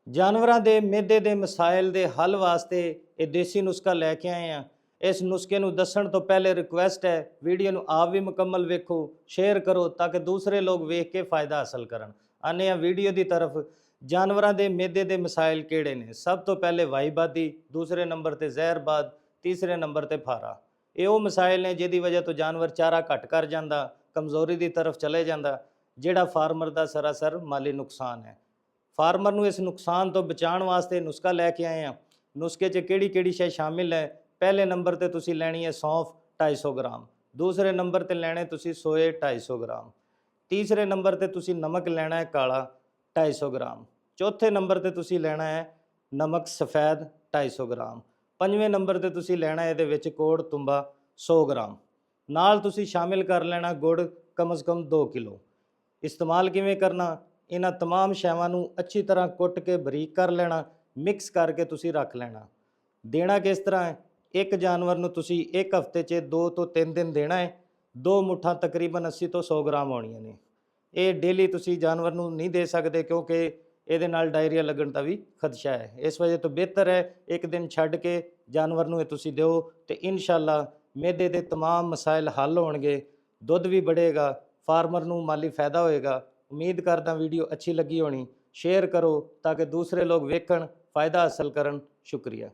ਜਾਨਵਰਾਂ ਦੇ ਮਿਹਦੇ ਦੇ ਮਸਾਇਲ ਦੇ ਹੱਲ ਵਾਸਤੇ ਇਹ ਦੇਸੀ ਨੁਸਖਾ ਲੈ ਕੇ ਆਏ ਆ। ਇਸ ਨੁਸਖੇ ਨੂੰ ਦੱਸਣ ਤੋਂ ਪਹਿਲੇ ਰਿਕੁਐਸਟ ਹੈ, ਵੀਡੀਓ ਨੂੰ ਆਪ ਵੀ ਮੁਕੰਮਲ ਵੇਖੋ, ਸ਼ੇਅਰ ਕਰੋ ਤਾਂ ਕਿ ਦੂਸਰੇ ਲੋਕ ਵੇਖ ਕੇ ਫਾਇਦਾ ਹਾਸਲ ਕਰਨ। ਆਨੇ ਆ ਵੀਡੀਓ ਦੀ ਤਰਫ। ਜਾਨਵਰਾਂ ਦੇ ਮਿਹਦੇ ਦੇ ਮਸਾਇਲ ਕਿਹੜੇ ਨੇ? ਸਭ ਤੋਂ ਪਹਿਲੇ ਵਾਈਬਾਦੀ, ਦੂਸਰੇ ਨੰਬਰ ਤੇ ਜ਼ਹਿਰਬਾਦ, ਤੀਸਰੇ ਨੰਬਰ ਤੇ ਫਾਰਾ। ਇਹ ਉਹ ਮਸਾਇਲ ਨੇ ਜਿਹਦੀ ਵਜ੍ਹਾ ਤੋਂ ਜਾਨਵਰ ਚਾਰਾ ਘੱਟ ਕਰ ਜਾਂਦਾ, ਕਮਜ਼ੋਰੀ ਦੀ ਤਰਫ ਚਲੇ ਜਾਂਦਾ, ਜਿਹੜਾ ਫਾਰਮਰ ਦਾ ਸਰਾਸਰ ਮਾਲੀ ਨੁਕਸਾਨ ਹੈ। ਫਾਰਮਰ ਨੂੰ ਇਸ ਨੁਕਸਾਨ ਤੋਂ ਬਚਾਉਣ ਵਾਸਤੇ ਨੁਸਖਾ ਲੈ ਕੇ ਆਏ ਆ। ਨੁਸਖੇ 'ਚ ਕਿਹੜੀ ਸ਼ੈ ਸ਼ਾਮਿਲ ਹੈ? ਪਹਿਲੇ ਨੰਬਰ ਤੇ ਤੁਸੀਂ ਲੈਣੀ ਹੈ ਸੌਂਫ 250 ਗ੍ਰਾਮ, ਦੂਸਰੇ ਨੰਬਰ ਤੇ ਲੈਣੇ ਤੁਸੀਂ ਸੋਏ 250 ਗ੍ਰਾਮ, ਤੀਸਰੇ ਨੰਬਰ ਤੇ ਤੁਸੀਂ ਨਮਕ ਲੈਣਾ ਹੈ ਕਾਲਾ 250 ਗ੍ਰਾਮ, ਚੌਥੇ ਨੰਬਰ ਤੇ ਤੁਸੀਂ ਲੈਣਾ ਹੈ ਨਮਕ ਸਫੈਦ 250 ਗ੍ਰਾਮ, ਪੰਜਵੇਂ ਨੰਬਰ ਤੇ ਤੁਸੀਂ ਲੈਣਾ ਇਹਦੇ ਵਿੱਚ ਕੋੜ ਤੁੰਬਾ 100 ਗ੍ਰਾਮ। ਨਾਲ ਤੁਸੀਂ ਸ਼ਾਮਿਲ ਕਰ ਲੈਣਾ ਗੁੜ ਕਮ ਸੇ ਕਮ 2 ਕਿਲੋ। ਇਸਤੇਮਾਲ ਕਿਵੇਂ ਕਰਨਾ? ਇਹਨਾਂ तमाम ਸ਼ੈਵਾਂ ਨੂੰ ਅੱਛੀ ਤਰ੍ਹਾਂ ਕੁੱਟ ਕੇ ਬਰੀਕ ਕਰ ਲੈਣਾ, ਮਿਕਸ ਕਰਕੇ ਤੁਸੀਂ ਰੱਖ ਲੈਣਾ। ਦੇਣਾ ਕਿਸ ਤਰ੍ਹਾਂ ਹੈ? ਇੱਕ ਜਾਨਵਰ ਨੂੰ ਤੁਸੀਂ ਇੱਕ ਹਫ਼ਤੇ 'ਚ 2 ਤੋਂ 3 ਦਿਨ ਦੇਣਾ ਹੈ। 2 ਮੁੱਠਾਂ ਤਕਰੀਬਨ 80 ਤੋਂ 100 ਗ੍ਰਾਮ ਹੋਣੀਆਂ ਨੇ। ਇਹ ਡੇਲੀ ਤੁਸੀਂ ਜਾਨਵਰ ਨੂੰ ਨਹੀਂ ਦੇ ਸਕਦੇ ਕਿਉਂਕਿ ਇਹਦੇ ਨਾਲ ਡਾਇਰੀਆ ਲੱਗਣ ਦਾ ਵੀ ਖਦਸ਼ਾ ਹੈ। ਇਸ ਵਜ੍ਹਾ ਤੋਂ ਬਿਹਤਰ ਹੈ ਇੱਕ ਦਿਨ ਛੱਡ ਕੇ ਜਾਨਵਰ ਨੂੰ ਇਹ ਤੁਸੀਂ ਦਿਓ ਤੇ ਇਨਸ਼ਾਅੱਲਾ ਮਿਹਦੇ ਦੇ तमाम ਮਸਾਇਲ ਹੱਲ ਹੋਣਗੇ, ਦੁੱਧ ਵੀ बढ़ेगा, ਫਾਰਮਰ ਨੂੰ ਮਾਲੀ ਫਾਇਦਾ ਹੋਏਗਾ। उम्मीद करता वीडियो अच्छी लगी होनी। शेयर करो ताकि दूसरे लोग वेखण, फ़ायदा हासिल करन। शुक्रिया।